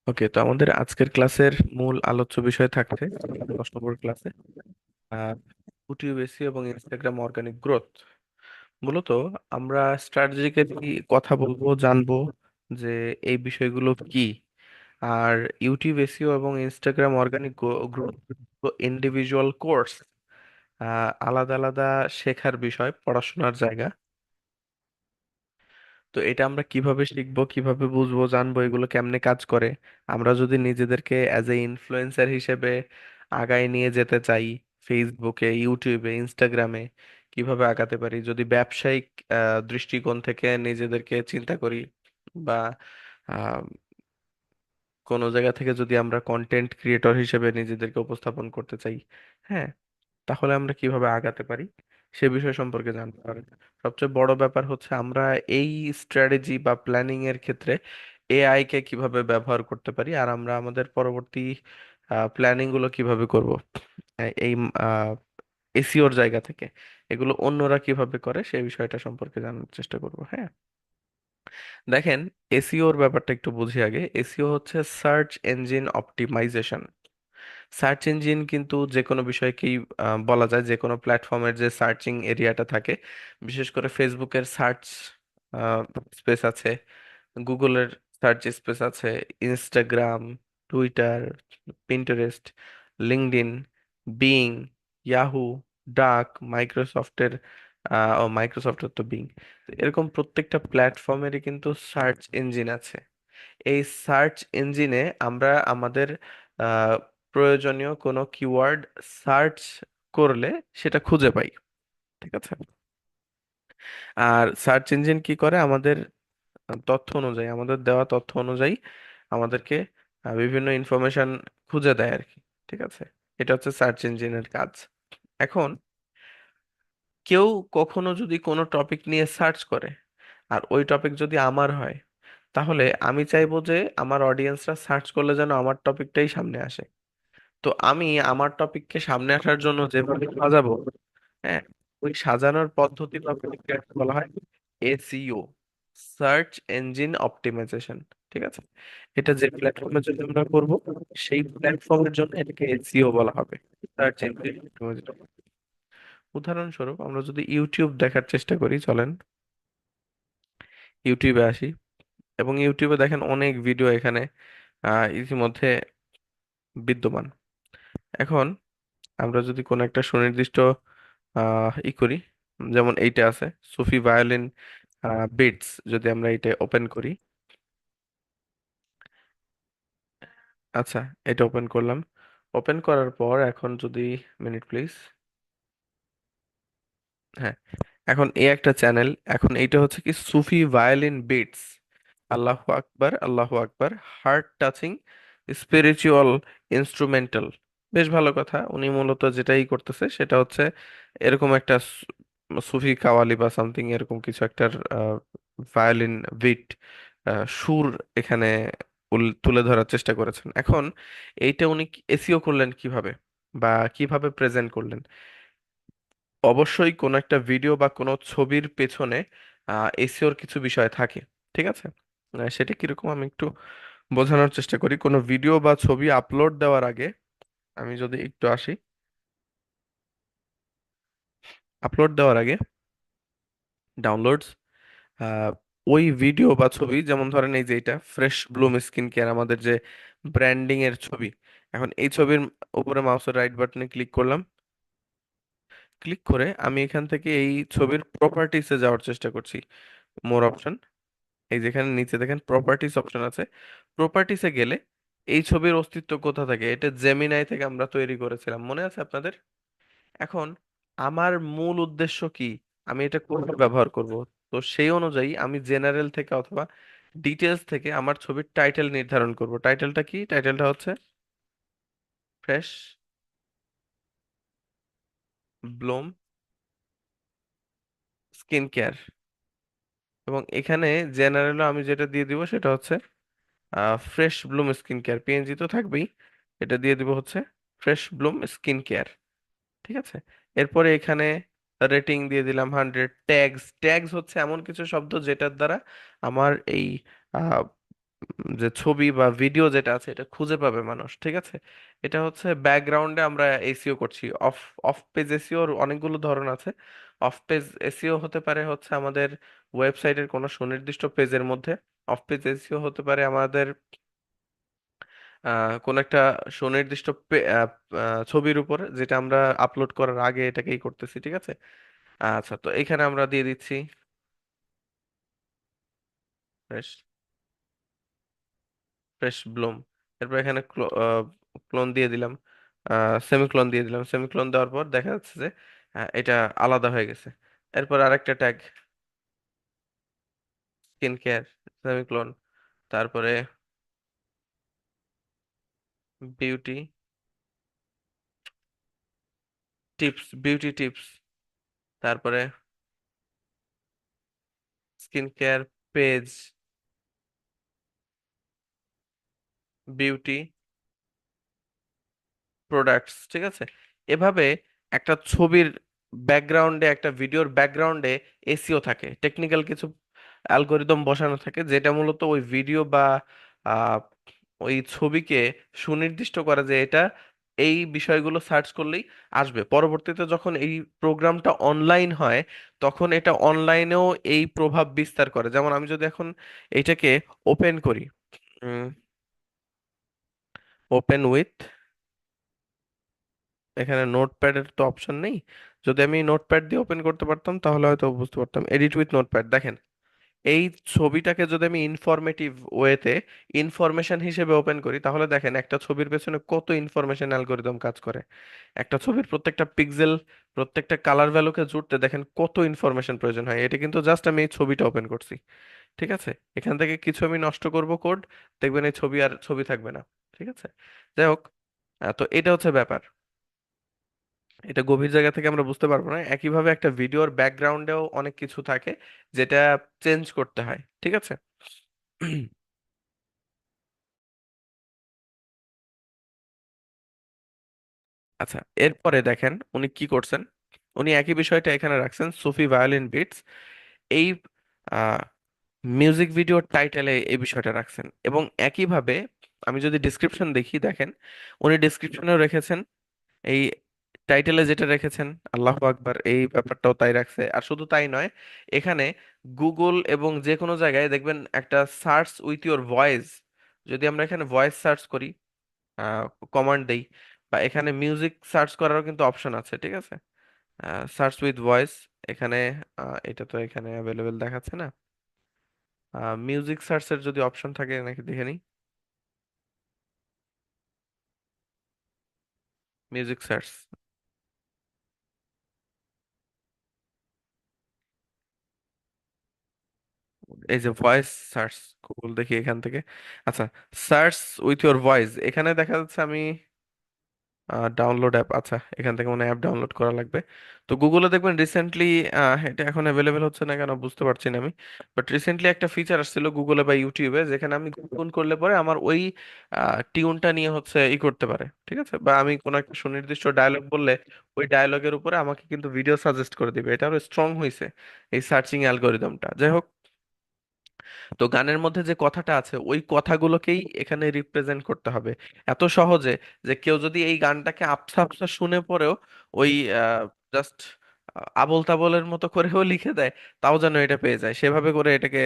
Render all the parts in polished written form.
ওকে, তো আমাদের আজকের ক্লাসের মূল আলোচ্য বিষয় থাকছে 10 নম্বর ক্লাসে ইউটিউব এসইও এবং ইনস্টাগ্রাম অর্গানিক গ্রোথ। মূলত আমরা স্ট্র্যাটেজিক্যালি কথা বলবো, জানবো যে এই বিষয়গুলো কি। আর ইউটিউব এসইও এবং Instagram organic growth individual course, আলাদা আলাদা শেখার বিষয়, পড়াশোনার জায়গা। তো এটা আমরা কিভাবে শিখবো, কিভাবে বুঝবো, জানবো এগুলো কেমনে কাজ করে। আমরা যদি নিজেদেরকে অ্যাজ এ ইনফ্লুয়েন্সার হিসেবে আগায় নিয়ে যেতে চাই, ফেসবুকে, ইউটিউবে, ইনস্টাগ্রামে কিভাবে আগাতে পারি, যদি ব্যবসায়িক দৃষ্টিকোণ থেকে নিজেদেরকে চিন্তা করি, বা আহ, কোনো জায়গা থেকে যদি আমরা কন্টেন্ট ক্রিয়েটর হিসেবে নিজেদেরকে উপস্থাপন করতে চাই, হ্যাঁ, তাহলে আমরা কিভাবে আগাতে পারি সে বিষয় সম্পর্কে জানতে পারেন। সবচেয়ে বড় ব্যাপার হচ্ছে আমরা এই স্ট্র্যাটেজি বা প্ল্যানিং এর ক্ষেত্রে এআই কে কিভাবে ব্যবহার করতে পারি, আর আমরা আমাদের পরবর্তী প্ল্যানিং গুলো কিভাবে করব এই এসিওর জায়গা থেকে, এগুলো অন্যরা কিভাবে করে সেই বিষয়টা সম্পর্কে জানার চেষ্টা করব। হ্যাঁ, দেখেন, এসিওর ব্যাপারটা একটু বুঝি আগে। এসিও হচ্ছে search engine optimisation. Search engine কিন্তু যে কোনো বিষয়কেই বলা যায়, যে কোনো প্ল্যাটফর্মের যে সার্চিং এরিয়াটা থাকে, বিশেষ করে ফেসবুকের সার্চ স্পেস আছে, গুগলের সার্চ স্পেস আছে, Instagram, Twitter, Pinterest, LinkedIn, being, Yahoo, ডাক, মাইক্রোসফটের মাইক্রোসফটের তো বিং। এরকম প্রত্যেকটা প্ল্যাটফর্মেরই কিন্তু সার্চ ইঞ্জিন আছে। এই সার্চ ইঞ্জিনে আমরা আমাদের আহ, প্রয়োজনীয় কোনো কিওয়ার্ড সার্চ করলে সেটা খুঁজে পাই। ঠিক আছে। আর সার্চ ইঞ্জিন কি করে, আমাদের তথ্য অনুযায়ী, আমাদের দেওয়া তথ্য অনুযায়ী আমাদেরকে বিভিন্ন ইনফরমেশন খুঁজে দেয় আর কি। ঠিক আছে, এটা হচ্ছে সার্চ ইঞ্জিনের কাজ। এখন কেউ কখনো যদি কোনো টপিক নিয়ে সার্চ করে, আর ওই টপিক যদি আমার হয়, তাহলে আমি চাইবো যে আমার অডিয়েন্সরা সার্চ করলে যেন আমার টপিকটাই সামনে আসে। তো আমি আমার টপিককে সামনে আসার জন্য যেভাবে সাজাবো, হ্যাঁ, ওই সাজানোর পদ্ধতি বা প্রক্রিয়াকে বলা হয় এসইও, সার্চ ইঞ্জিন অপটিমাইজেশন। ঠিক আছে, এটা যে প্ল্যাটফর্মের জন্য আমরা করব, সেই প্ল্যাটফর্মের জন্য এটাকে এসইও বলা হবে, সার্চ ইঞ্জিন অপটিমাইজেশন। উদাহরণস্বরূপ আমরা যদি ইউটিউব দেখার চেষ্টা করি, চলেন ইউটিউবে আসি, এবং ইউটিউবে দেখেন অনেক ভিডিও এখানে ইতিমধ্যে বিদ্যমান। এখন আমরা যদি কোনো একটা সুনির্দিষ্ট করি, যেমন এইটা আছে, সুফি ভায়োলিন বিটস, যদি আমরা এটা ওপেন করি। আচ্ছা, এটা ওপেন করলাম। ওপেন করার পর এখন যদি, মিনিট প্লিজ, হ্যাঁ, এখন এই একটা চ্যানেল, এখন এইটা হচ্ছে কি সুফি ভায়োলিন বিটস, আল্লাহু আকবার, আল্লাহু আকবার, হার্ট টাচিং স্পিরিচুয়াল ইনস্ট্রুমেন্টাল। বেশ ভালো কথা, উনি মূলত যেটাই করতেছে সেটা হচ্ছে এরকম একটা সুফি কাওয়ালি বা সামথিং এরকম কিছু একটা ভায়োলিন বিট, সুর এখানে তুলে ধরার চেষ্টা করেছেন। এখন এইটা উনি এসইও করলেন কিভাবে, বা কিভাবে প্রেজেন্ট করলেন? অবশ্যই কোনো একটা ভিডিও বা কোনো ছবির পেছনে এসইওর কিছু বিষয় থাকে। ঠিক আছে, সেটা কিরকম আমি একটু বোঝানোর চেষ্টা করি। কোনো ভিডিও বা ছবি আপলোড দেওয়ার আগে, আমি যদি একটু আসি, আপলোড দেওয়ার আগে ডাউনলোডস, ওই ভিডিও বা ছবি, যেমন ধরেন এই যে এটা ফ্রেশ ব্লুম স্কিন কেয়ার, আমাদের যে ব্র্যান্ডিং এর ছবি। এখন এই ছবির উপরে মাউসের রাইট বাটনে ক্লিক করলাম। ক্লিক করে আমি এখান থেকে এই ছবির প্রপার্টিসে যাওয়ার চেষ্টা করছি। মোর অপশন, এই যেখানে নিচে দেখেন প্রপার্টিস অপশন আছে, প্রপার্টিসে গেলে এই ছবির অস্তিত্ব কোথা থেকে, এটা জেমিনাই থেকে আমরা তৈরি করেছিলাম, মনে আছে আপনাদের? এখন আমার মূল উদ্দেশ্য কি, আমি এটা কোথায় ব্যবহার করব? তো সেই অনুযায়ী আমি জেনারেল থেকে অথবা ডিটেলস থেকে আমার ছবির টাইটেল নির্ধারণ করব। টাইটেলটা কি? টাইটেলটা হচ্ছে ফ্রেশ ব্লুম স্কিন কেয়ার। এবং এখানে জেনারেলও আমি যেটা দিয়ে দিব সেটা হচ্ছে fresh Bloom skin care, PNG তো থাকবেই, এটা দিয়ে দিব হচ্ছে ফ্রেশ ব্লুম স্কিন কেয়ার। ঠিক আছে, এরপরে এখানে রেটিং দিয়ে দিলাম 100। ট্যাগস, ট্যাগস হচ্ছে এমন কিছু শব্দ যেটার দ্বারা আমার এই যে ছবি বা ভিডিও যেটা আছে এটা খুঁজে পাবে মানুষ, ঠিক আছে? এটা হচ্ছে ব্যাকগ্রাউন্ডে আমরা এসইও করছি। অফ অফ পেজ এসইওর অনেকগুলো ধরন আছে। অফ পেজ এসইও হতে পারে হচ্ছে আমাদের ওয়েবসাইটের কোনো সুনির্দিষ্ট পেজের মধ্যে। অফ পেজ এসইও হতে পারে আমাদের কোন একটা সুনির্দিষ্ট ছবির উপরে, যেটা আমরা আপলোড করার আগে এটাকেই করতেছি, ঠিক আছে? আচ্ছা, তো এখানে আমরা দিয়ে দিচ্ছি ফ্রেশ ফ্রেশ ব্লুম। এরপর এখানে ক্লোন দিয়ে দিলাম, সেমিক্লোন দিয়ে দিলাম। সেমিক্লোন দেওয়ার পর দেখা যাচ্ছে যে এটা আলাদা হয়ে গেছে। এরপর আরেকটা ট্যাগ, স্কিন কেয়ার, সেমিক্লোন, তারপরে বিউটি টিপস, বিউটি টিপস, তারপরে skin care page, beauty products, ঠিক আছে? এভাবে একটা ছবির ব্যাকগ্রাউন্ডে, একটা ভিডিওর ব্যাকগ্রাউন্ডে এসইও থাকে, টেকনিক্যাল কিছু অ্যালগোরিদম বসানো থাকে, যেটা মূলত ওই ভিডিও বা আহ, ওই ছবিকে সুনির্দিষ্ট করে যে এটা এই বিষয়গুলো সার্চ করলেই আসবে। পরবর্তীতে যখন এই প্রোগ্রামটা অনলাইন হয়, তখন এটা অনলাইনেও এই প্রভাব বিস্তার করে। যেমন আমি যদি এখন এইটাকে ওপেন করি, ওপেন উইথ, এখানে নোটপ্যাডের তো অপশন নেই। যদি আমি নোটপ্যাড দিয়ে ওপেন করতে পারতাম তাহলে হয়তো বুঝতে পারতাম। এডিট উইথ নোটপ্যাড, দেখেন এই ছবিটাকে যদি আমি ইনফরমেটিভ ওয়েতে ইনফরমেশন হিসেবে ওপেন করি, তাহলে দেখেন একটা ছবির পেছনে কত ইনফরমেশন অ্যালগোরিদম কাজ করে। একটা ছবির প্রত্যেকটা পিক্সেল, প্রত্যেকটা কালার ভ্যালুকে জুড়তে দেখেন কত ইনফরমেশন প্রয়োজন হয়। এটা কিন্তু জাস্ট আমি এই ছবিটা ওপেন করছি, ঠিক আছে? এখান থেকে কিছু আমি নষ্ট করব কোড, দেখবেন এই ছবি আর ছবি থাকবে না, ঠিক আছে? যাই হোক, তো এটা হচ্ছে ব্যাপার। এটা গভীর জায়গা থেকে আমরা বুঝতে পারবো না। একইভাবে একটা ভিডিওর ব্যাকগ্রাউন্ডেও অনেক কিছু থাকে যেটা চেঞ্জ করতে হয়, ঠিক আছে? আচ্ছা, এরপরে দেখেন উনি কি করছেন। উনি একই বিষয়টা এখানে রাখছেন, সুফি ভায়োলিন বিটস। এই মিউজিক ভিডিওর টাইটেলে এই বিষয়টা রাখছেন, এবং একইভাবে আমি যদি ডিসক্রিপশন দেখি, দেখেন উনি ডিসক্রিপশনেও রেখেছেন এই টাইটেলে যেটা রেখেছেন, আল্লাহু আকবার, এই ব্যাপারটাও তাই রাখছে। আর শুধু তাই নয়, এখানে গুগল এবং যে কোনো জায়গায় দেখবেন একটা সার্চ উইথ ইওর ভয়েস, যদি আমরা এখানে ভয়েস সার্চ করি, কমান্ড দেই, বা এখানে মিউজিক সার্চ করারও কিন্তু অপশন আছে, ঠিক আছে? সার্চ উইথ ভয়েস, এখানে এটা তো এখানে অ্যাভেলেবেল দেখাচ্ছে না। মিউজিক সার্চের যদি অপশন থাকে নাকি দেখে নিই। মিউজিক সার্চ, এই যে ভয়েস সার্চ, গুগল দেখি এখান থেকে। আচ্ছা, সার্চ উইথ ইওর ভয়েস, এখানে দেখা যাচ্ছে আমি ডাউনলোড অ্যাপ, আচ্ছা এখান থেকে মনে অ্যাপ ডাউনলোড করা লাগবে। তো গুগলে দেখবেন রিসেন্টলি, এটা এখন অ্যাভেলেবেল হচ্ছে না কেন বুঝতে পারছি না আমি। বাট রিসেন্টলি একটা ফিচার আসছিল গুগলে বা ইউটিউবে, যেখানে আমি গুনগুন করলে পরে আমার ওই টিউনটা নিয়ে হচ্ছে ই করতে পারে, ঠিক আছে? বা আমি কোনো একটা সুনির্দিষ্ট ডায়লগ বললে ওই ডায়লগের উপরে আমাকে কিন্তু ভিডিও সাজেস্ট করে দিবে। এটা আরো স্ট্রং হয়েছে এই সার্চিং অ্যালগোরিদমটা। যাই হোক, তো গানের মধ্যে যে কথাটা আছে ওই কথাগুলোকেই এখানে রিপ্রেজেন্ট করতে হবে এত সহজে, যে কেউ যদি এই গানটাকে আপসা আপসা শুনে পরেও ওই জাস্ট আবোল তাবোলের মতো করেও লিখে দেয়, তাও যেন এটা পেয়ে যায়, সেভাবে করে এটাকে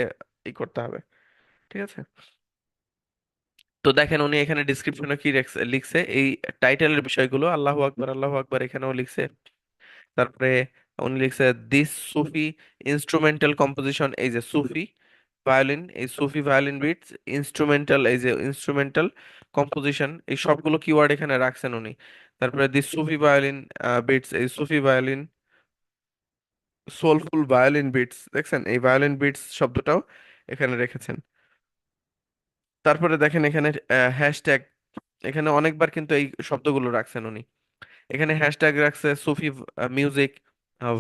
ই করতে হবে, ঠিক আছে? তো দেখেন উনি এখানে ডিসক্রিপশনে কি লিখছে এই টাইটেলের বিষয়গুলো, আল্লাহু আকবার, আল্লাহু আকবার এখানেও লিখছে। তারপরে উনি লিখছে দিস সুফি ইনস্ট্রুমেন্টাল কম্পোজিশন, এই যে সুফি ভায়োলিন, এই সুফি ভায়োলিন বিটস ইনস্ট্রুমেন্টাল, এই যে ইনস্ট্রুমেন্টাল কম্পোজিশন, এই সবগুলো কিওয়ার্ড এখানে রাখছেন উনি। তারপরে দিস সুফি ভায়োলিন বিটস, এই সুফি ভায়োলিন, সোলফুল ভায়োলিন বিটস, দেখছেন এই ভায়োলিন বিটস শব্দটাও এখানে রেখেছেন। তারপরে দেখেন এখানে হ্যাশট্যাগ, এখানে অনেকবার কিন্তু এই শব্দগুলো রাখছেন উনি। এখানে হ্যাশট্যাগ রাখছে সুফি মিউজিক,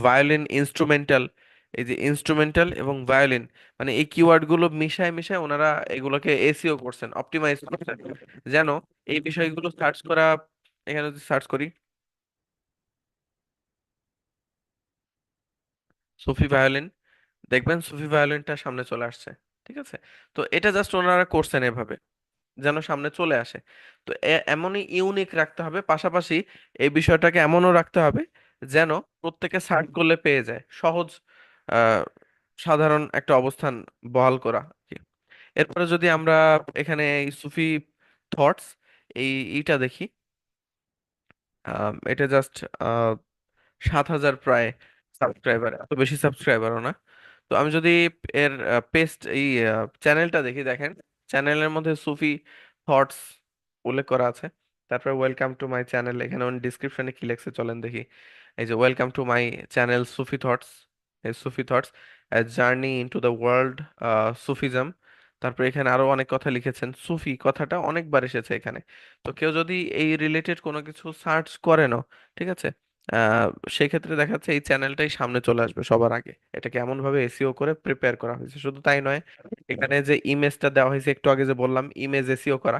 ভায়োলিন ইনস্ট্রুমেন্টাল, এই যে ইনস্ট্রুমেন্টাল এবং ভায়োলিন, মানে এই কিওয়ার্ড গুলো মিশায় মিশায় ওনারা এগুলোকে এসইও করছেন, অপটিমাইজ করছেন, যেন এই বিষয়গুলো সার্চ করা, এখানে যদি সার্চ করি সুফি ভায়োলিন, দেখবেন সুফি ভায়োলিনটা সামনে চলে আসছে, ঠিক আছে? তো এটা জাস্ট ওনারা করছেন এভাবে যেন সামনে চলে আসে। তো এমনই ইউনিক রাখতে হবে, পাশাপাশি এই বিষয়টাকে এমনও রাখতে হবে যেন প্রত্যেকে সার্চ করলে পেয়ে যায়, সহজ আহ, সাধারণ একটা অবস্থান বহাল করা আর কি। এরপরে যদি আমরা এখানে এই সুফি থটস এইটা দেখি, এটা জাস্ট 7,000 প্রায় সাবস্ক্রাইবার, এত বেশি সাবস্ক্রাইবারও না। তো আমি যদি এর পেস্ট এই চ্যানেলটা দেখি, দেখেন চ্যানেলের মধ্যে সুফি থটস উল্লেখ করা আছে। তারপর ওয়েলকাম টু মাই চ্যানেল, এখানে ডিসক্রিপশনে কি লেখছে চলেন দেখি। এই যে welcome to my channel Sufi thoughts, এই Sufi thoughts a journey into the world Sufism. তারপর এখানে আরো অনেক কথা লিখেছেন, সুফি কথাটা অনেকবার এসেছে এখানে। তো কেউ যদি এই রিলেটেড কোনো কিছু সার্চ করেন, ঠিক আছে, আহ সেই ক্ষেত্রে দেখা যাচ্ছে এই চ্যানেলটাই সামনে চলে আসবে সবার আগে। এটাকে এমন ভাবে এসইও করে প্রিপেয়ার করা হয়েছে, শুধু তাই নয়, এখানে যে ইমেজটা দেওয়া হয়েছে একটু আগে যে বললাম ইমেজ এসইও করা,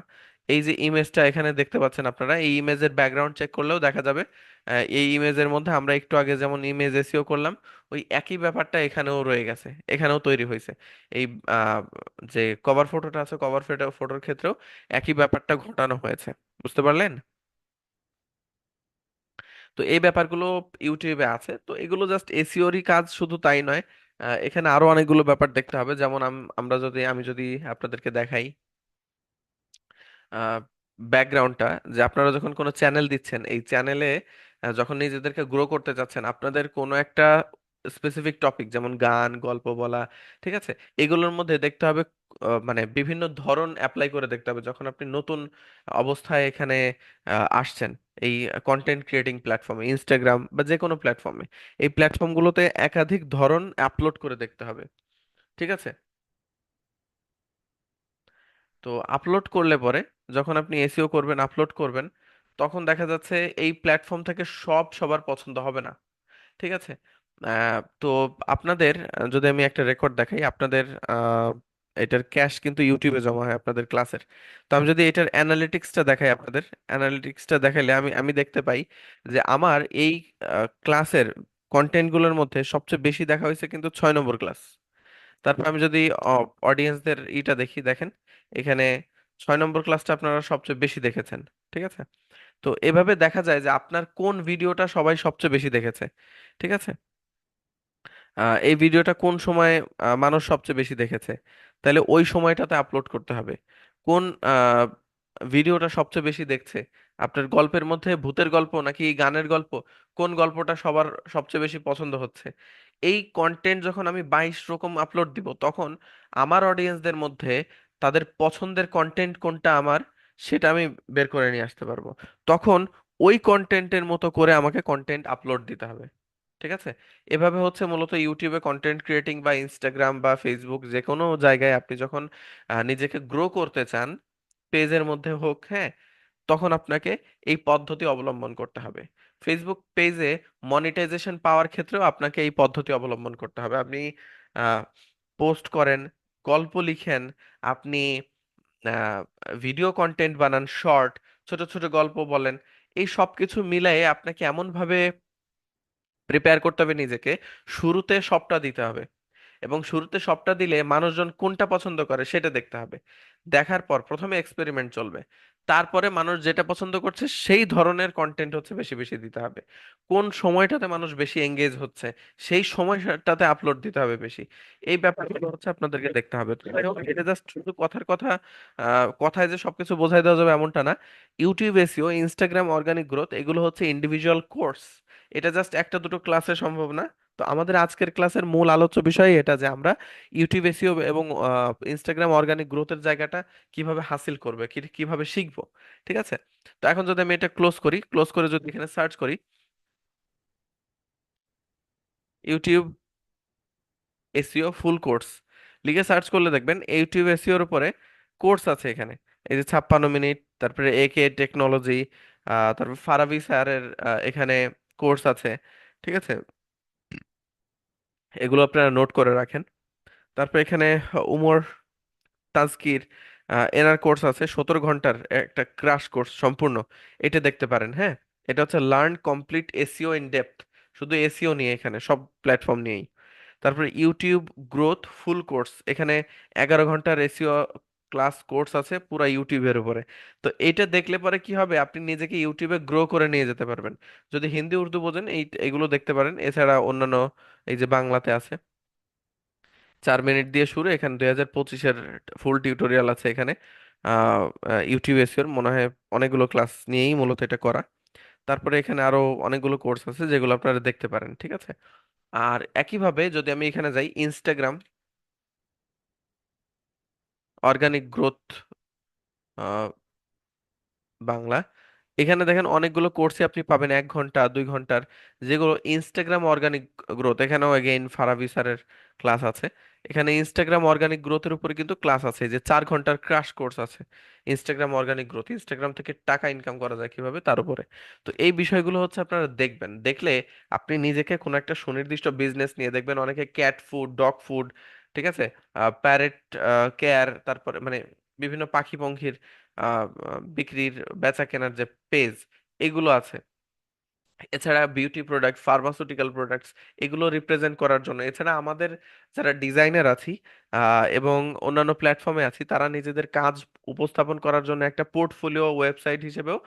এই যে ইমেজটা এখানে দেখতে পাচ্ছেন আপনারা, এই ইমেজের ব্যাকগ্রাউন্ড চেক করলেও দেখা যাবে এই ইমেজের মধ্যে আমরা একটু আগে যেমন ইমেজ এসইও করলাম, ওই একই ব্যাপারটা এখানেও রয়ে গেছে, এখানেও তৈরি হয়েছে। এই আহ, যে কভার ফটোটা আছে, কভার ফটোর ক্ষেত্রেও একই ব্যাপারটা ঘটানো হয়েছে। বুঝতে পারলেন? তো এই ব্যাপারগুলো ইউটিউবে আছে। তো এগুলো জাস্ট এসিওরই কাজ, শুধু তাই নয়, এখানে আরো অনেকগুলো ব্যাপার দেখতে হবে। যেমন আমি যদি আপনাদেরকে দেখাই ব্যাকগ্রাউন্ডটা, যে আপনারা যখন কোনো চ্যানেল দিচ্ছেন, এই চ্যানেলে যখন নিজেদেরকে গ্রো করতে চাচ্ছেন, আপনাদের কোনো একটা স্পেসিফিক টপিক যেমন গান, গল্প বলা, ঠিক আছে, এগুলোর মধ্যে দেখতে হবে মানে বিভিন্ন ধরন অ্যাপ্লাই করে দেখতে হবে যখন আপনি নতুন অবস্থায় এখানে আসছেন এই কন্টেন্ট ক্রিয়েটিং প্ল্যাটফর্মে, ইনস্টাগ্রাম বা যে কোনো প্ল্যাটফর্মে। এই প্ল্যাটফর্মগুলোতে একাধিক ধরন আপলোড করে দেখতে হবে, ঠিক আছে? তো আপলোড করলে পরে যখন আপনি এসইও করবেন, আপলোড করবেন, তখন দেখা যাচ্ছে এই প্ল্যাটফর্ম থেকে সবার পছন্দ হবে না, ঠিক আছে? তো আপনাদের যদি আমি একটা রেকর্ড দেখাই আপনাদের, আহ, এটার ক্যাশ কিন্তু ইউটিউবে জমা হয় আপনাদের ক্লাসের। তো আমি যদি এটার অ্যানালিটিক্সটা দেখাই আপনাদের, অ্যানালিটিক্সটা দেখাইলে আমি আমি দেখতে পাই যে আমার এই ক্লাসের কন্টেন্টগুলোর মধ্যে সবচেয়ে বেশি দেখা হয়েছে কিন্তু 6 নম্বর ক্লাস। তারপর আমি যদি অডিয়েন্সদের ইটা দেখি, দেখেন এখানে 6 নম্বর ক্লাসটা আপনারা সবচেয়ে বেশি দেখেছেন, ঠিক আছে? তো এভাবে দেখা যায় যে আপনার কোন ভিডিওটা সবাই সবচেয়ে বেশি দেখেছে, ঠিক আছে? এই ভিডিওটা কোন সময় মানুষ সবচেয়ে বেশি দেখেছে, তাহলে ওই সময়টাতে আপলোড করতে হবে। কোন আহ, ভিডিওটা সবচেয়ে বেশি দেখছে, আপনার গল্পের মধ্যে ভূতের গল্প নাকি গানের গল্প, কোন গল্পটা সবার সবচেয়ে বেশি পছন্দ হচ্ছে, এই কন্টেন্ট যখন আমি 22 রকম আপলোড দিব, তখন আমার অডিয়েন্সদের মধ্যে তাদের পছন্দের কন্টেন্ট কোনটা আমার, সেটা আমি বের করে নিয়ে আসতে পারবো। তখন ওই কন্টেন্টের মতো করে আমাকে কন্টেন্ট আপলোড দিতে হবে, ঠিক আছে? এভাবে হচ্ছে মূলত ইউটিউবে কন্টেন্ট ক্রিয়েটিং বা ইনস্টাগ্রাম বা ফেসবুক যে কোনো জায়গায় আপনি যখন নিজেকে গ্রো করতে চান, পেজের মধ্যে হোক, হ্যাঁ, তখন আপনাকে এই পদ্ধতি অবলম্বন করতে হবে। ফেসবুক পেজে মনিটাইজেশন পাওয়ার ক্ষেত্রেও আপনাকে এই পদ্ধতি অবলম্বন করতে হবে। আপনি পোস্ট করেন, গল্প লিখেন, আপনি ভিডিও কন্টেন্ট বানান, শর্ট, ছোট ছোট গল্প বলেন, এই সব কিছু মিলাই আপনাকে এমন ভাবে প্রিপেয়ার করতে হবে নিজেকে, শুরুতে সবটা দিতে হবে। এবং শুরুতে সবটা দিলে মানুষজন কোনটা পছন্দ করে সেটা দেখতে হবে। দেখার পর প্রথমে এক্সপেরিমেন্ট চলবে, তারপরে মানুষ যেটা পছন্দ করছে সেই ধরনের কন্টেন্ট হচ্ছে বেশি বেশি দিতে হবে। কোন সময়টাতে মানুষ বেশি এঙ্গেজ হচ্ছে সেই সময়টাতে আপলোড দিতে হবে বেশি। এই ব্যাপারগুলো হচ্ছে আপনাদেরকে দেখতে হবে। তো যাই হোক, এটা জাস্ট শুধু কথার কথা, কথায় যে সবকিছু বোঝাই দেওয়া যাবে এমনটা না। YouTube SEO, Instagram organic growth, এগুলো হচ্ছে ইন্ডিভিজুয়াল কোর্স। এটা জাস্ট একটা দুটো ক্লাসে সম্ভব না। তো আমাদের আজকের ক্লাসের মূল আলোচ্য বিষয় এটা যে আমরা ইউটিউব এসইও এবং ইনস্টাগ্রাম অর্গানিক গ্রোথের জায়গাটা কিভাবে হাসিল করবে, কিভাবে শিখবো, ঠিক আছে? তো এখন যদি আমি এটা ক্লোজ করি, ক্লোজ করে যদি এখানে সার্চ করি ইউটিউব এসইও ফুল কোর্স লিখে সার্চ করলে দেখবেন ইউটিউব এসইওর উপরে কোর্স আছে এখানে। এই যে 56 মিনিট, তারপরে একে টেকনোলজি, তারপর ফারাবি স্যারের এখানে কোর্স আছে, ঠিক আছে? এগুলো আপনারা নোট করে রাখেন। তারপর এখানে উমর তাজকির এনার কোর্স আছে, 17 ঘন্টার একটা ক্রাশ কোর্স সম্পূর্ণ, এটা দেখতে পারেন, হ্যাঁ। এটা হচ্ছে learn complete SEO in depth, শুধু এসইও নিয়ে, এখানে সব প্ল্যাটফর্ম নিয়েই। তারপরে ইউটিউব গ্রোথ ফুল কোর্স, এখানে 11 ঘন্টার এসইও ক্লাস কোর্স আছে পুরা ইউটিউবের উপরে। তো এইটা দেখলে পরে কি হবে, আপনি নিজেকে ইউটিউবে গ্রো করে নিয়ে যেতে পারবেন। যদি হিন্দি উর্দু বোঝেন এইগুলো দেখতে পারেন। এছাড়া অন্যান্য এই যে বাংলাতে আছে 4 মিনিট দিয়ে শুরু, এখানে 2025-এর ফুল টিউটোরিয়াল আছে এখানে। ইউটিউব এসইওর মনে হয় অনেকগুলো ক্লাস নিয়েই মূলত এটা করা। তারপরে এখানে আরো অনেকগুলো কোর্স আছে যেগুলো আপনারা দেখতে পারেন, ঠিক আছে। আর একইভাবে যদি আমি এখানে যাই ইনস্টাগ্রাম অর্গানিক গ্রোথ বাংলা, এখানে দেখেন অনেকগুলো কোর্সে আপনি পাবেন 1 ঘন্টা 2 ঘন্টার, যেগুলো ইনস্টাগ্রাম অর্গানিক গ্রোথ। এখানেও এগেইন ফারাবি স্যারের ক্লাস আছে। এখানে ইনস্টাগ্রাম অর্গানিক গ্রোথের উপরে কিন্তু ক্লাস আছে, যে 4 ঘন্টার ক্র্যাশ কোর্স আছে ইনস্টাগ্রাম অর্গানিক গ্রোথ, ইনস্টাগ্রাম থেকে টাকা ইনকাম করা যায় কিভাবে তার উপরে। তো এই বিষয়গুলো হচ্ছে আপনারা দেখবেন, দেখলে আপনি নিজেকে কোনো একটা সুনির্দিষ্ট বিজনেস নিয়ে দেখবেন, অনেকে ক্যাট ফুড, ডগ ফুড, ঠিক আছে, প্যারেট কেয়ার, তারপরে মানে বিভিন্ন পাখি পঙ্খির বিক্রির বেচা কেনার যে পেজ, এগুলো আছে। এছাড়া বিউটি প্রোডাক্ট, ফার্মাসিউটিক্যাল প্রোডাক্টস, এগুলো রিপ্রেজেন্ট করার জন্য, এছাড়া আমাদের যারা ডিজাইনার আছি এবং অন্যান্য প্ল্যাটফর্মে আছি, তারা নিজেদের কাজ উপস্থাপন করার জন্য একটা পোর্টফোলিও ওয়েবসাইট হিসেবেও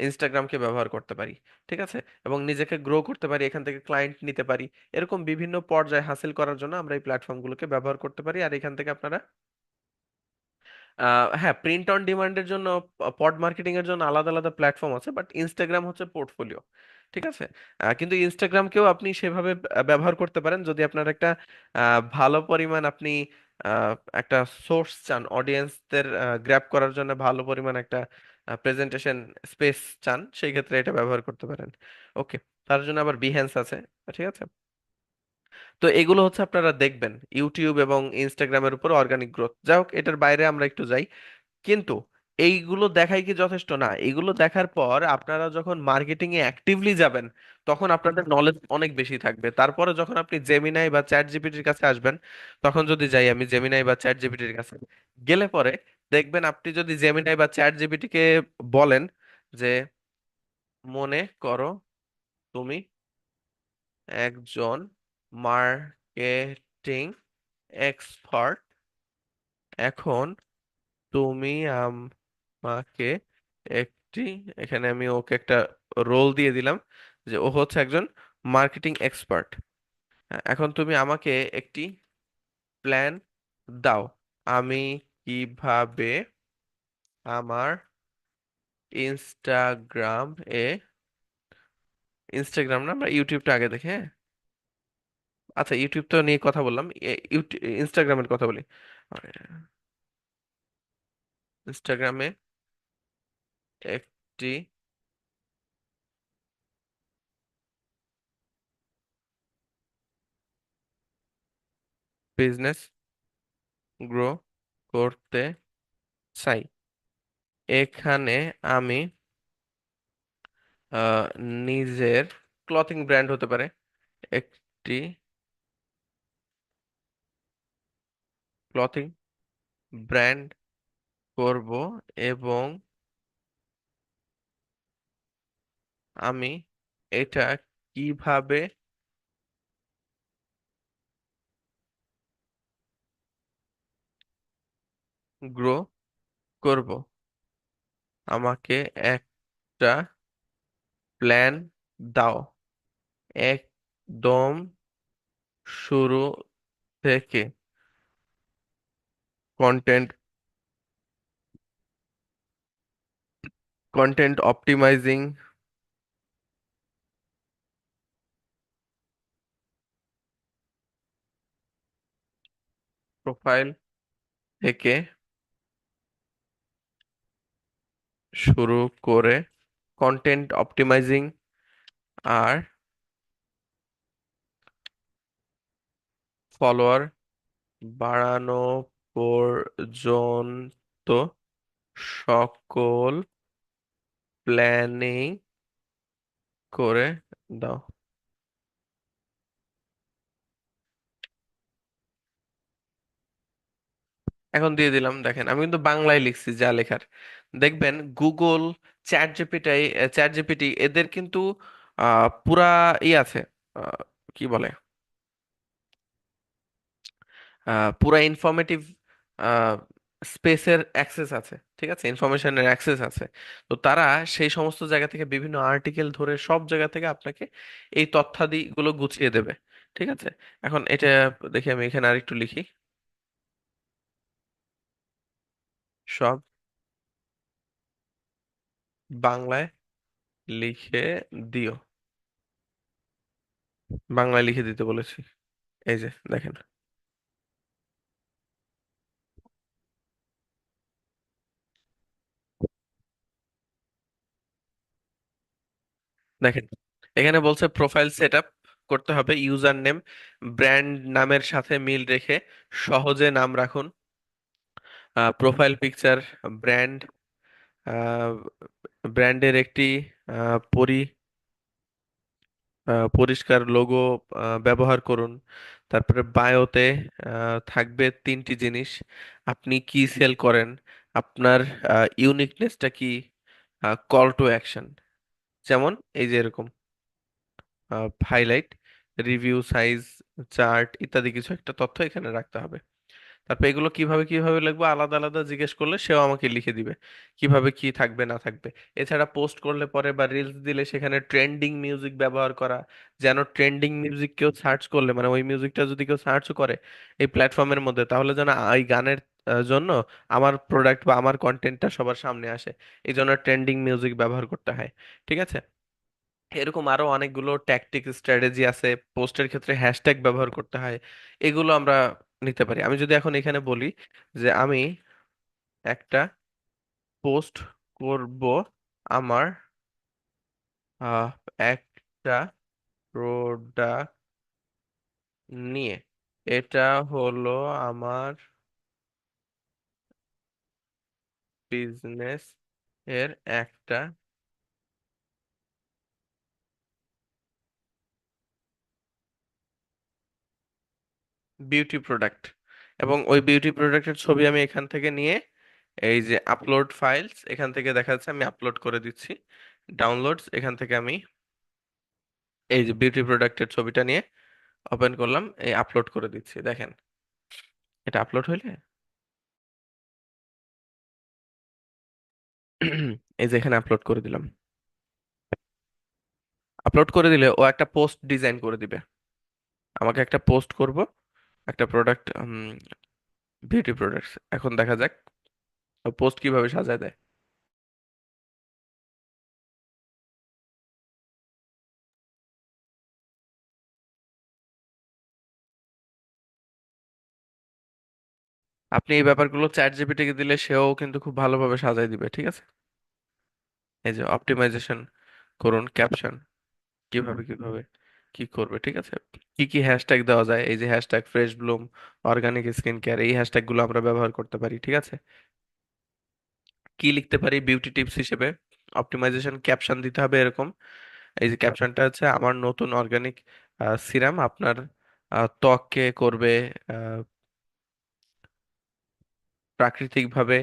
ইনস্টাগ্রামকে ব্যবহার করতে পারি, ঠিক আছে। এবং নিজেকে গ্রো করতে পারি, এখান থেকে ক্লায়েন্ট নিতে পারি। এরকম বিভিন্ন পর্যায়ে হাসিল করার জন্য আমরা এই প্ল্যাটফর্মগুলোকে ব্যবহার করতে পারি। আর এখান থেকে আপনারা হ্যাঁ, প্রিন্ট অন ডিমান্ডের জন্য, পড মার্কেটিং এর জন্য আলাদা আলাদা প্ল্যাটফর্ম আছে, বাট ইনস্টাগ্রাম হচ্ছে পোর্টফোলিও, ঠিক আছে। কিন্তু ইনস্টাগ্রামকেও আপনি সেভাবে ব্যবহার করতে পারেন যদি আপনার একটা ভালো পরিমাণ আপনি আহ, একটা সোর্স চান, অডিয়েন্সদের গ্র্যাব করার জন্য ভালো পরিমাণ একটা প্রেজেন্টেশন স্পেস চান, সেই ক্ষেত্রে এটা ব্যবহার করতে পারেন। ওকে, তার জন্য আবার বিহেন্স আছে, ঠিক আছে। তো এগুলো হচ্ছে আপনারা দেখবেন ইউটিউব এবং ইনস্টাগ্রামের উপর অর্গানিক গ্রোথ। যাই হোক, এটার বাইরে আমরা একটু যাই। কিন্তু এইগুলো দেখাই কি যথেষ্ট না? এগুলো দেখার পর আপনারা যখন মার্কেটিং এ অ্যাক্টিভলি যাবেন, তখন আপনাদের নলেজ অনেক বেশি থাকবে। তারপরে যখন আপনি জেমিনাই বা চ্যাট জিপিটির কাছে আসবেন, তখন যদি যাই আমি জেমিনাই বা চ্যাট জিপিটির কাছে গেলে পরে দেখবেন, আপনি যদি জেমিনাই বা চ্যাট জিপিটি কে বলেন যে মনে করো তুমি একজন মার্কেটিং এক্সপার্ট, এখন তুমি আমাকে একটি, এখানে আমি ওকে একটা রোল দিয়ে দিলাম যে ও হচ্ছে একজন মার্কেটিং এক্সপার্ট। এখন তুমি আমাকে একটি প্ল্যান দাও, আমি কিভাবে আমার ইনস্টাগ্রাম এ, ইনস্টাগ্রাম না, আমরা ইউটিউবটা আগে দেখে, হ্যাঁ। আচ্ছা, ইউটিউব তো নিয়ে কথা বললাম, ইনস্টাগ্রামের কথা বলি। ইনস্টাগ্রামে একটি বিজনেস গ্রো করতে চাই, এখানে আমি আহ, নিজের ক্লথিং ব্র্যান্ড হতে পারে, একটি ক্লথিং ব্র্যান্ড করব, এবং আমি এটা কিভাবে গ্রো করব, আমাকে একটা প্ল্যান দাও, একদম শুরু থেকে কন্টেন্ট কন্টেন্ট অপটিমাইজিং, প্রোফাইল থেকে শুরু করে, কন্টেন্ট অপটিমাইজিং আর ফলোয়ার বাড়ানো পর্যন্ত সকল প্ল্যানিং করে দাও। এখন দিয়ে দিলাম, দেখেন আমি কিন্তু বাংলায় লিখছি যা লেখার। দেখবেন গুগল, চ্যাট জিপিটি এদের কিন্তু পুরা ই আছে, আহ, কি বলে, পুরা ইনফরমেটিভ স্পেসের অ্যাক্সেস আছে, ঠিক আছে, ইনফরমেশনের অ্যাক্সেস আছে। তো তারা সেই সমস্ত জায়গা থেকে বিভিন্ন আর্টিকেল ধরে সব জায়গা থেকে আপনাকে এই তথ্যাদি গুলো গুছিয়ে দেবে। ঠিক আছে, এখন এটা দেখি আমি এখানে আরেকটু লিখি। সব বাংলায় লিখে দিও। বাংলায় লিখে দিতে বলেছি। এই যে দেখেন, দেখেন এখানে বলছে প্রোফাইল সেট আপ করতে হবে, ইউজার নেম ব্র্যান্ড নামের সাথে মিল রেখে সহজে নাম রাখুন। প্রোফাইল পিকচার ব্র্যান্ড, ব্র্যান্ডের একটি আহ, পরি পরিষ্কার লোগো ব্যবহার করুন। তারপরে বায়োতে থাকবে তিনটি জিনিস: আপনি কি সেল করেন, আপনার ইউনিকনেসটা কি, কল টু অ্যাকশন, যেমন এই যে এরকম হাইলাইট, রিভিউ, সাইজ, চার্ট ইত্যাদি কিছু একটা তথ্য এখানে রাখতে হবে। তারপর এগুলো কিভাবে কিভাবে লিখবো আলাদা আলাদা জিজ্ঞেস করলে সেও আমাকে লিখে দিবে কিভাবে কি থাকবে না থাকবে। এছাড়া পোস্ট করলে পরে বা রিলস দিলে সেখানে ট্রেন্ডিং মিউজিক ব্যবহার করা, যেন ট্রেন্ডিং মিউজিক কেউ সার্চ করলে, মানে ওই মিউজিকটা যদি কেউ সার্চ করে এই প্ল্যাটফর্মের মধ্যে, তাহলে যেন এই গানের জন্য আমার প্রোডাক্ট বা আমার কন্টেন্টটা সবার সামনে আসে। এই জন্য ট্রেন্ডিং মিউজিক ব্যবহার করতে হয়। ঠিক আছে, এরকম আরো অনেকগুলো ট্যাকটিক স্ট্র্যাটেজি আছে। পোস্টের ক্ষেত্রে হ্যাশট্যাগ ব্যবহার করতে হয়, এগুলো আমরা নিতে পারি। আমি যদি এখন এখানে বলি যে আমি একটা পোস্ট করব আমার আহ, একটা প্রোডাক্ট নিয়ে, এটা হলো আমার বিজনেস এর একটা বিউটি প্রোডাক্ট, এবং ওই বিউটি প্রোডাক্টের ছবি আমি এখান থেকে নিয়ে এই যে আপলোড ফাইলস এখান থেকে দেখা যাচ্ছে আমি আপলোড করে দিচ্ছি। ডাউনলোডস এখান থেকে আমি এই যে বিউটি প্রোডাক্টের ছবিটা নিয়ে ওপেন করলাম, এই আপলোড করে দিচ্ছি। দেখেন এটা আপলোড হইলে এই যে এখানে আপলোড করে দিলাম। আপলোড করে দিলে ও একটা পোস্ট ডিজাইন করে দিবে, আমাকে একটা পোস্ট করব একটা প্রোডাক্ট, বিউটি প্রোডাক্টস। এখন দেখা যাক ও পোস্ট কিভাবে সাজায় দেয়। আপনি এই ব্যাপারগুলো চ্যাট জিপিটিকে দিলে সেও কিন্তু খুব ভালোভাবে সাজায় দিবে। ঠিক আছে, এই যে অপটিমাইজেশন করুন, ক্যাপশন কিভাবে কিভাবে কি করবে। ঠিক আছে, কি কি হ্যাশট্যাগ দেওয়া যায়, এই যে hashtag fresh Bloom, organic skin care, এই হ্যাশট্যাগ গুলো আমরা ব্যবহার করতে পারি। ঠিক আছে, কি লিখতে পারি বিউটি টিপস হিসেবে, অপটিমাইজেশন ক্যাপশন দিতে হবে এরকম। এই যে ক্যাপশনটা হচ্ছে আমার নতুন অর্গানিক সিরাম আপনার ত্বককে করবে আহ, প্রাকৃতিকভাবে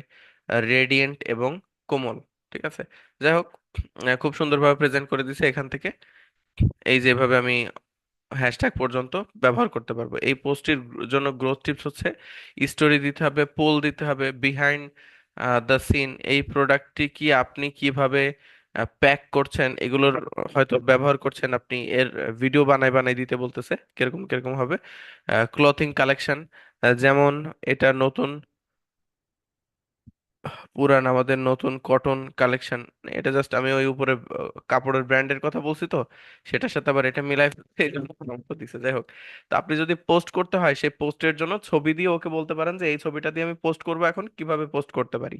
রেডিয়েন্ট এবং কোমল। ঠিক আছে, যাই হোক, খুব সুন্দরভাবে প্রেজেন্ট করে দিছে এখান থেকে। এই যেভাবে আমি হ্যাশট্যাগ পর্যন্ত ব্যবহার করতে পারবো। এই পোস্টটির জন্য গ্রোথ টিপস হচ্ছে স্টোরি দিতে হবে, পোল দিতে হবে, বিহাইন্ড দ্য সিন, এই প্রোডাক্টটি কি আপনি কিভাবে প্যাক করছেন এগুলোর হয়তো ব্যবহার করছেন আপনি, এর ভিডিও বানাই বানাই দিতে বলতেছে কিরকম কিরকম হবে। ক্লথিং কালেকশন, যেমন এটা নতুন পুরান আমাদের নতুন কটন কালেকশন। এটা জাস্ট আমি ওই উপরে কাপড়ের ব্র্যান্ডের কথা বলছি তো, সেটার সাথে আবার এটা মিলাই ফেলতে এই জন্য নম্বর দিছে। যাই হোক, তো আপনি যদি পোস্ট করতে হয় সেই পোস্টের জন্য ছবি দিয়ে ওকে বলতে পারেন যে এই ছবিটা দিয়ে আমি পোস্ট করবো, এখন কিভাবে পোস্ট করতে পারি।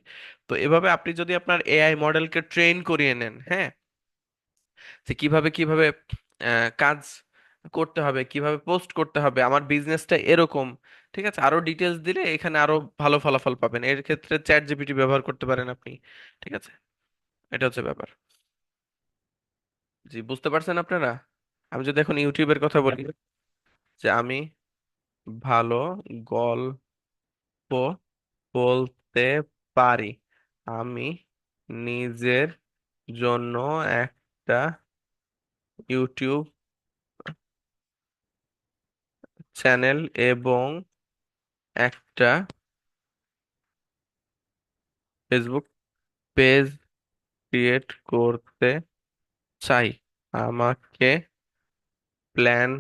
তো এভাবে আপনি যদি আপনার এআই মডেলকে ট্রেন করিয়ে নেন, হ্যাঁ, যে কিভাবে কিভাবে কাজ করতে হবে, কিভাবে পোস্ট করতে হবে, আমার বিজনেসটা এরকম, ঠিক আছে, আরো ডিটেলস দিলে এখানে আরো ভালো ফলাফল পাবেন। এর ক্ষেত্রে চ্যাট জিপিটি ব্যবহার করতে পারেন আপনি। ঠিক আছে, এটা হচ্ছে ব্যাপার। জি, বুঝতে পারছেন আপনারা? আমি যদি এখন ইউটিউবের কথা বলি, যে আমি ভালো গল্প বলতে পারি, আমি নিজের জন্য একটা ইউটিউব চ্যানেল এবং একটা ফেসবুক পেজ ক্রিয়েট করতে চাই, আমাকে প্ল্যান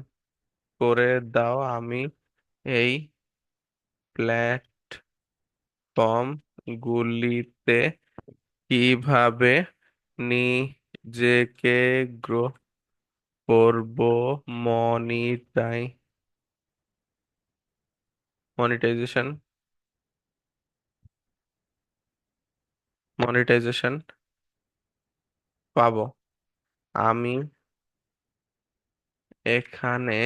করে দাও। আমি এই প্ল্যাটফর্ম গুলিতে কিভাবে নিজেকে গ্রো করব, মনিটাই মনিটাইজেশন মনিটাইজেশন পাবো। আমি এখানে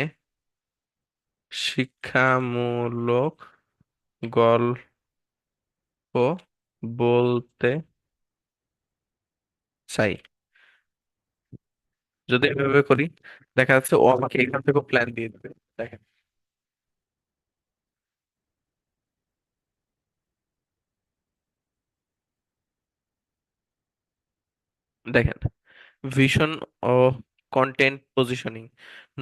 শিক্ষামূলক গল্প বলতে চাই। যদি এভাবে করি, দেখা যাচ্ছে ও আমাকে এখান থেকে প্ল্যান দিয়ে দিবে। দেখেন, দেখেন, ভিশন ও কন্টেন্ট পজিশনিং,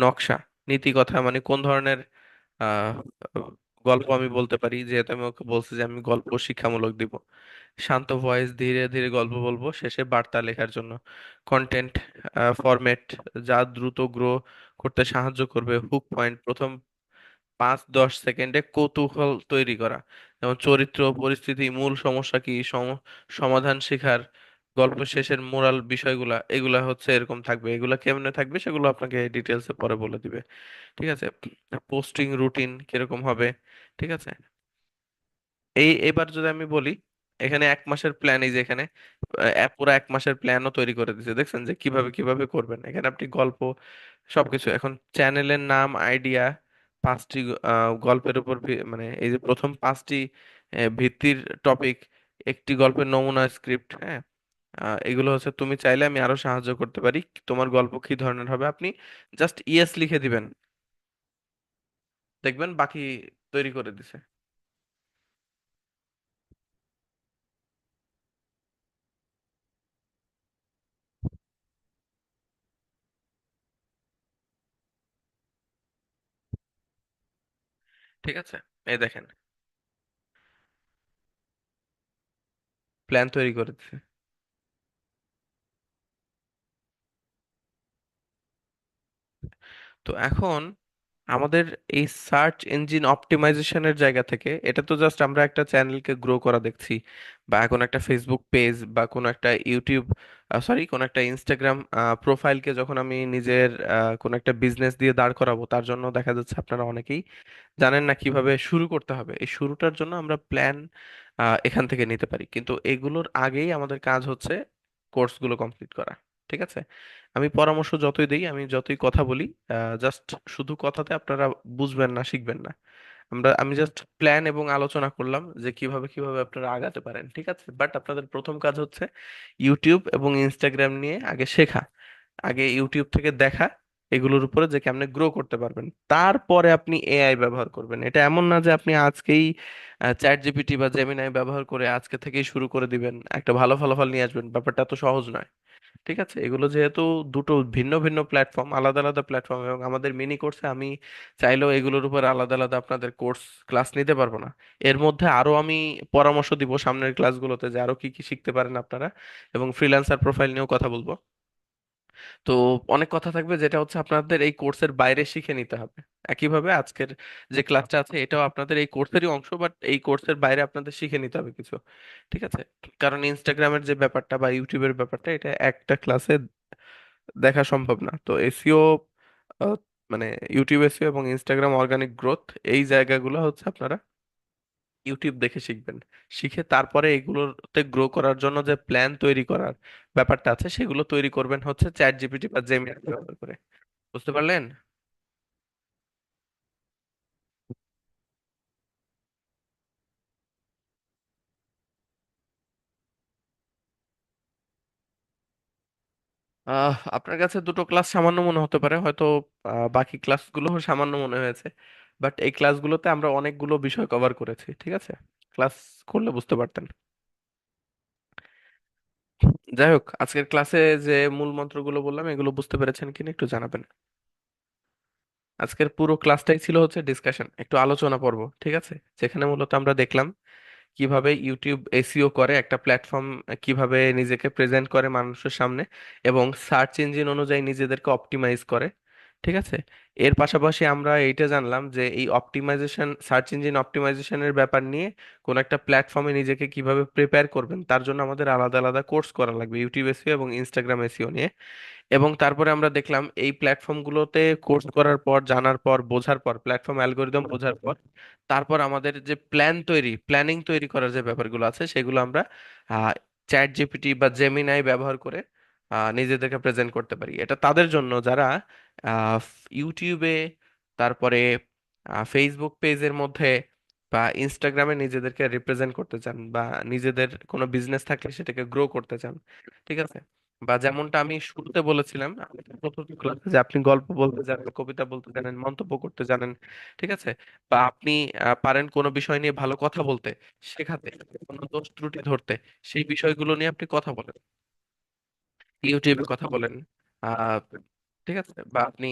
নকশা, নীতি কথা, মানে কোন ধরনের আহ গল্প আমি বলতে পারি, যেহেতু আমি ওকে বলছি যে আমি গল্প শিক্ষামূলক দিব। শান্ত ভয়েস, ধীরে ধীরে গল্প বলবো, শেষে বার্তা লেখার জন্য। কন্টেন্ট ফরম্যাট, যা দ্রুত গ্রো করতে সাহায্য করবে। হুক পয়েন্ট, প্রথম 5-10 সেকেন্ডে কৌতূহল তৈরি করা। যেমন চরিত্র, পরিস্থিতি, মূল সমস্যা কি, সমাধান শেখার, গল্প শেষের মোরাল, বিষয়গুলা এগুলা হচ্ছে এরকম থাকবে। এগুলা কেমনে থাকবে সেগুলো আপনাকে ডিটেলসে পরে বলে দিবে। ঠিক আছে। পোস্টিং রুটিন কিরকম হবে, ঠিক আছে। এবার যদি আমি বলি, এখানে 1 মাসের প্ল্যান, এই যে এখানে পুরো 1 মাসের প্ল্যানও তৈরি করে দিচ্ছে, দেখছেন যে কিভাবে কিভাবে করবেন। এখানে আপনি গল্প সবকিছু, এখন চ্যানেলের নাম, আইডিয়া, 5টি গল্পের উপর মানে এই যে প্রথম 5টি ভিত্তির টপিক, একটি গল্পের নমুনা স্ক্রিপ্ট, হ্যাঁ। এগুলো হচ্ছে, তুমি চাইলে আমি আরো সাহায্য করতে পারি। তোমার গল্প কি ধরনের হবে, আপনি জাস্ট ইয়েস লিখে দিবেন, দেখবেন বাকি তৈরি করে দিছে। ঠিক আছে, এই দেখেন, প্ল্যান তৈরি করে দিছে। তো এখন আমাদের এই সার্চ ইঞ্জিন অপটিমাইজেশনের জায়গা থেকে, এটা তো জাস্ট আমরা একটা চ্যানেলকে গ্রো করা দেখছি, বা কোনো একটা ফেসবুক পেজ, বা কোনো একটা ইউটিউব, সরি, কোনো একটা ইনস্টাগ্রাম প্রোফাইলকে যখন আমি নিজের কোনো একটা বিজনেস দিয়ে দাঁড় করাবো, তার জন্য দেখা যাচ্ছে আপনারা অনেকেই জানেন না কিভাবে শুরু করতে হবে। এই শুরুটার জন্য আমরা প্ল্যান এখান থেকে নিতে পারি, কিন্তু এগুলোর আগেই আমাদের কাজ হচ্ছে কোর্সগুলো কমপ্লিট করা। ঠিক আছে। আমি পরামর্শ যতই দিই, আমি যতই কথা বলি, জাস্ট শুধু কথাতে আপনারা বুঝবেন না, শিখবেন না। আমি জাস্ট প্ল্যান এবং আলোচনা করলাম যে কিভাবে কিভাবে আপনারা আগাতে পারেন, ঠিক আছে। বাট আপনাদের প্রথম কাজ হচ্ছে ইউটিউব এবং ইনস্টাগ্রাম নিয়ে আগে শেখা, আগে ইউটিউব থেকে দেখা এগুলোর উপরে যে কেমনে গ্রো করতে পারবেন। তারপরে আপনি এআই ব্যবহার করবেন। এটা এমন না যে আপনি আজকেই চ্যাট জিপিটি বা জেমিনাই ব্যবহার করে আজকে থেকেই শুরু করে দিবেন, একটা ভালো ফলাফল নিয়ে আসবেন। ব্যাপারটা তো সহজ নয়। ঠিক আছে। এগুলো যেহেতু দুটো ভিন্ন ভিন্ন প্ল্যাটফর্ম, আলাদা আলাদা প্ল্যাটফর্ম, এবং আমাদের মিনি কোর্সে আমি চাইলেও এগুলোর উপর আলাদা আলাদা আপনাদের কোর্স ক্লাস নিতে পারবো না। এর মধ্যে আরো আমি পরামর্শ দিব সামনের ক্লাসগুলোতে যে আরো কি কি শিখতে পারেন আপনারা, এবং ফ্রিল্যান্সার প্রোফাইল নিয়েও কথা বলবো। তো অনেক কথা থাকবে যেটা হচ্ছে আপনাদের এই কোর্সের বাইরে শিখে নিতে হবে। একইভাবে আজকের যে ক্লাসটা আছে এটাও আপনাদের এই কোর্সেরই অংশ, বাট এই কোর্সের বাইরে আপনাদের শিখে নিতে হবে কিছু। ঠিক আছে। কারণ ইনস্টাগ্রামের যে ব্যাপারটা বা ইউটিউবের ব্যাপারটা, এটা একটা ক্লাসে দেখা সম্ভব না। তো এসইও, মানে ইউটিউব এসইও এবং ইনস্টাগ্রাম অর্গানিক গ্রোথ, এই জায়গাগুলো হচ্ছে আপনারা ইউটিউব দেখে শিখবেন। শিখে তারপরে এগুলোতে গ্রো করার জন্য যে প্ল্যান তৈরি করার ব্যাপারটা আছে, সেগুলো তৈরি করবেন হচ্ছে চ্যাট জিপিটি বা জেমিনি ব্যবহার করে। বুঝতে পারলেন? আপনার কাছে দুটো ক্লাস সামান্য মনে হতে পারে হয়তো, বাকি ক্লাসগুলো সামান্য মনে হয়েছে, বাট এই ক্লাসগুলোতে আমরা অনেকগুলো বিষয় কভার করেছি। ঠিক আছে। ক্লাস করলে বুঝতে পারতেন। যাই হোক, আজকের ক্লাসে যে মূল মন্ত্রগুলো বললাম, এগুলো বুঝতে পেরেছেন কিনা একটু জানাবেন। আজকের পুরো ক্লাসটাই ছিল হচ্ছে ডিসকাশন, একটু আলোচনা পর্ব, ঠিক আছে, যেখানে মূলত আমরা দেখলাম কিভাবে ইউটিউব এসইও করে, একটা প্ল্যাটফর্ম কিভাবে নিজেকে প্রেজেন্ট করে মানুষের সামনে, এবং সার্চ ইঞ্জিন অনুযায়ী নিজেদেরকে অপটিমাইজ করে, ঠিক আছে। এর পাশাপাশি আমরা এইটা জানলাম যে এই অপটিমাইজেশন, সার্চ ইঞ্জিন অপটিমাইজেশনের ব্যাপার নিয়ে কোন একটা প্ল্যাটফর্মে নিজেকে কিভাবে প্রিপেয়ার করবেন তার জন্য আমাদের আলাদা আলাদা কোর্স করা লাগবে, ইউটিউব এসইও এবং ইনস্টাগ্রাম এসইও নিয়ে। এবং তারপরে আমরা দেখলাম এই প্ল্যাটফর্মগুলোতে কোর্স করার পর, জানার পর, বোঝার পর, প্ল্যাটফর্ম অ্যালগোরিদম বোঝার পর, তারপর আমাদের যে প্ল্যানিং তৈরি করার যে ব্যাপারগুলো আছে সেগুলো আমরা চ্যাট জিপিটি বা জেমিনাই ব্যবহার করে নিজেদেরকে প্রেজেন্ট করতে পারি। এটা তাদের জন্য যারা ইউটিউবে, তারপরে ফেসবুক পেজের মধ্যে বা ইনস্টাগ্রামে নিজেদেরকে রিপ্রেজেন্ট করতে চান, বা নিজেদের কোনো বিজনেস থাকলে সেটাকে গ্রো করতে চান, ঠিক আছে। বা যেমনটা আমি শুরুতে বলেছিলাম প্রথম ক্লাসে, যে আপনি গল্প বলতে জানেন, কবিতা বলতে জানেন, মন্তব্য করতে জানেন, ঠিক আছে, বা আপনি পারেন কোনো বিষয় নিয়ে ভালো কথা বলতে, শেখাতে, কোনো দোষ ত্রুটি ধরতে, সেই বিষয়গুলো নিয়ে আপনি কথা বলেন, ইউটিউবে কথা বলেন, আহ ঠিক আছে, বা আপনি,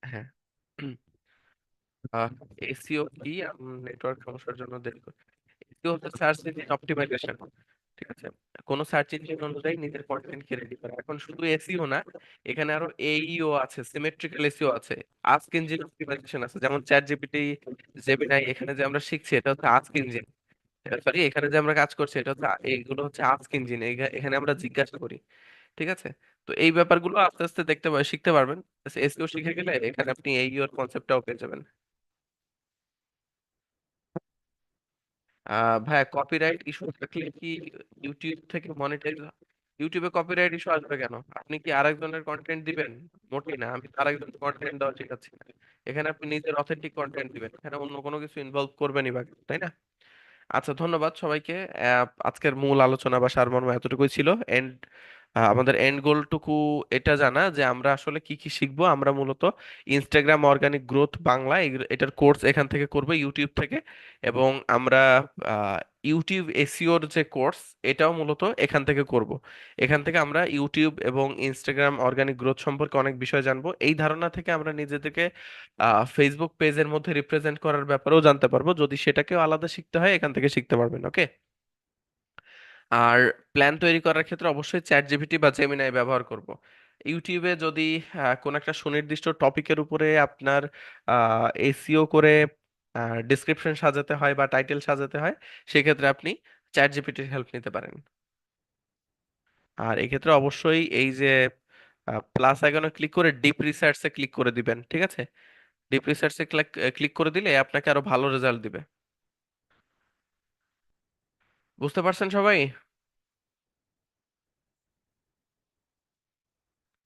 হ্যাঁ, এসইও কি, নেটওয়ার্ক সমস্যার জন্য দেরি করে, এসইও হচ্ছে সার্চ ইঞ্জিন অপটিমাইজেশন, ঠিক আছে। কোন সার্চ ইঞ্জিন অনুযায়ী নিজের কন্টেন্ট কে রেডি করা। এখন শুধু এসইও না, এখানে আরো এইইও আছে, সিমেট্রিক্যাল এসইও আছে, আস্ক ইঞ্জিন অপটিমাইজেশন আছে, যেমন চ্যাট জিপিটি, জেমিনাই, এখানে যে আমরা শিখছি এটা হচ্ছে আস্ক ইঞ্জিন, সরি, এখানে যে আমরা কাজ করছি এটা হচ্ছে এইগুলো হচ্ছে আস্ক ইঞ্জিন, এখানে আমরা জিজ্ঞাসা করি, ঠিক আছে। তো এই ব্যাপারগুলো আস্তে আস্তে শিখতে পারবেন। এসইও শিখে গেলে এখানে আপনি এইইও এর কনসেপ্টটাও পেয়ে যাবেন। ভাইয়া, কপিরাইট ইস্যু থাকলে কি ইউটিউব থেকে মনিটাইজ, ইউটিউবে কপিরাইট ইস্যু আসবে কেন? আপনি কি আরেকজনের কন্টেন্ট দিবেন? মোটেই না, আমি তো আরেকজনের কন্টেন্ট দেওয়া শিখাচ্ছি না। এখানে আপনি নিজের অথেন্টিক কন্টেন্ট দিবেন, এখানে অন্য কোনো কিছু ইনভলভ করবেনই বা কেন, তাই না? আচ্ছা, ধন্যবাদ সবাইকে। আজকের মূল আলোচনা বা সারমর্ম এতটুকুই ছিল। এন্ড আমাদের এন্ড গোলটুকু এটা জানা যে আমরা আসলে কি কি শিখবো। আমরা মূলত ইনস্টাগ্রাম অর্গানিক গ্রোথ বাংলা, এটার কোর্স এখান থেকে করব, ইউটিউব থেকে। এবং আমরা ইউটিউব এসইওর যে কোর্স, এটাও মূলত এখান থেকে করব। এখান থেকে আমরা ইউটিউব এবং ইনস্টাগ্রাম অর্গানিক গ্রোথ সম্পর্কে অনেক বিষয় জানবো। এই ধারণা থেকে আমরা নিজেদেরকে ফেসবুক পেজের মধ্যে রিপ্রেজেন্ট করার ব্যাপারেও জানতে পারবো। যদি সেটাকেও আলাদা শিখতে হয়, এখান থেকে শিখতে পারবেন, ওকে। আর প্ল্যান তৈরি করার ক্ষেত্রে অবশ্যই চ্যাট জিপিটি বা জেমিনাই ব্যবহার করব। ইউটিউবে যদি কোন একটা সুনির্দিষ্ট টপিকের উপরে আপনার এসইও করে ডিসক্রিপশন সাজাতে হয় বা টাইটেল সাজাতে হয়, সেক্ষেত্রে আপনি চ্যাট জিপিটির হেল্প নিতে পারেন। আর এক্ষেত্রে অবশ্যই এই যে প্লাস আইকনে ক্লিক করে ডিপ রিসার্চে ক্লিক করে দিবেন, ঠিক আছে। ডিপ রিসার্চে ক্লিক ক্লিক করে দিলে আপনাকে আরো ভালো রেজাল্ট দিবে। বুঝতে পারছেন সবাই?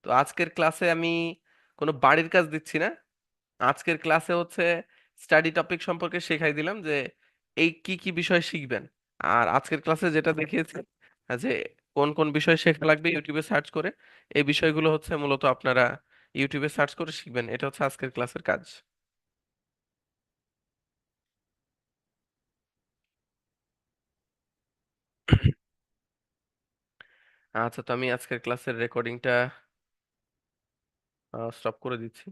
তো আজকের ক্লাসে আমি কোনো বাড়ির কাজ দিচ্ছি না। আজকের ক্লাসে হচ্ছে স্টাডি টপিক সম্পর্কে শেখাই দিলাম যে এই কি কি বিষয় শিখবেন। আর আজকের ক্লাসে যেটা দেখিয়েছি যে কোন কোন বিষয় শেখা লাগবে ইউটিউবে সার্চ করে, এই বিষয়গুলো হচ্ছে মূলত আপনারা ইউটিউবে সার্চ করে শিখবেন। এটা হচ্ছে আজকের ক্লাসের কাজ। আচ্ছা, তো আমি আজকের ক্লাসের রেকর্ডিংটা স্টপ করে দিচ্ছি।